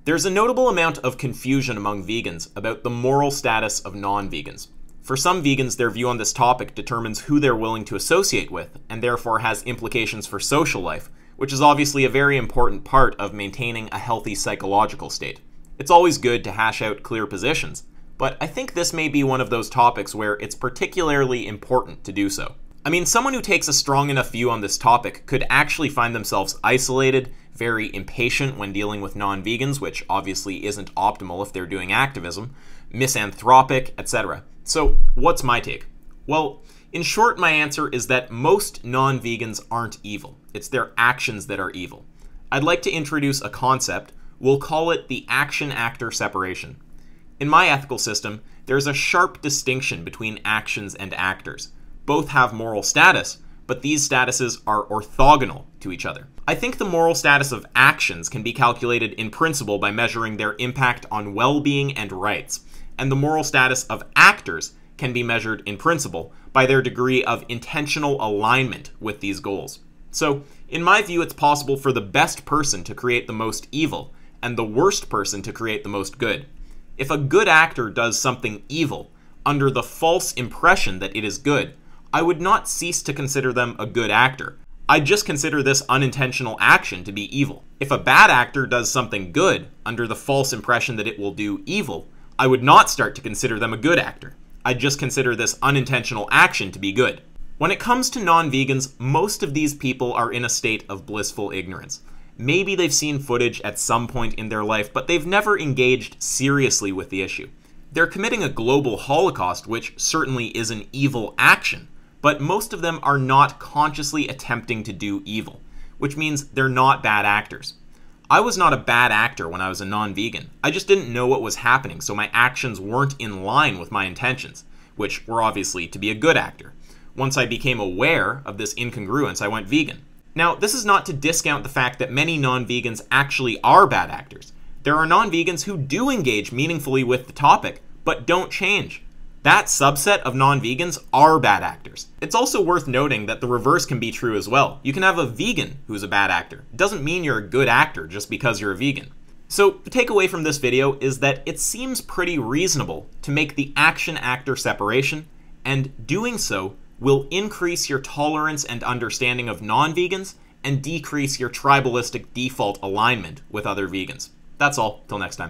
There's a notable amount of confusion among vegans about the moral status of non-vegans. For some vegans, their view on this topic determines who they're willing to associate with, and therefore has implications for social life, which is obviously a very important part of maintaining a healthy psychological state. It's always good to hash out clear positions, but I think this may be one of those topics where it's particularly important to do so. I mean, someone who takes a strong enough view on this topic could actually find themselves isolated, very impatient when dealing with non-vegans, which obviously isn't optimal if they're doing activism, misanthropic, etc. So, what's my take? Well, in short, my answer is that most non-vegans aren't evil. It's their actions that are evil. I'd like to introduce a concept. We'll call it the action-actor separation. In my ethical system, there's a sharp distinction between actions and actors. Both have moral status, but these statuses are orthogonal to each other. I think the moral status of actions can be calculated in principle by measuring their impact on well-being and rights, and the moral status of actors can be measured in principle by their degree of intentional alignment with these goals. So, in my view, it's possible for the best person to create the most evil, and the worst person to create the most good. If a good actor does something evil under the false impression that it is good, I would not cease to consider them a good actor. I'd just consider this unintentional action to be evil. If a bad actor does something good under the false impression that it will do evil, I would not start to consider them a good actor. I'd just consider this unintentional action to be good. When it comes to non-vegans, most of these people are in a state of blissful ignorance. Maybe they've seen footage at some point in their life, but they've never engaged seriously with the issue. They're committing a global holocaust, which certainly is an evil action, but most of them are not consciously attempting to do evil, which means they're not bad actors. I was not a bad actor when I was a non-vegan. I just didn't know what was happening, so my actions weren't in line with my intentions, which were obviously to be a good actor. Once I became aware of this incongruence, I went vegan. Now, this is not to discount the fact that many non-vegans actually are bad actors. There are non-vegans who do engage meaningfully with the topic, but don't change. That subset of non-vegans are bad actors. It's also worth noting that the reverse can be true as well. You can have a vegan who's a bad actor. It doesn't mean you're a good actor just because you're a vegan. So the takeaway from this video is that it seems pretty reasonable to make the action-actor separation, and doing so will increase your tolerance and understanding of non-vegans and decrease your tribalistic default alignment with other vegans. That's all. Till next time.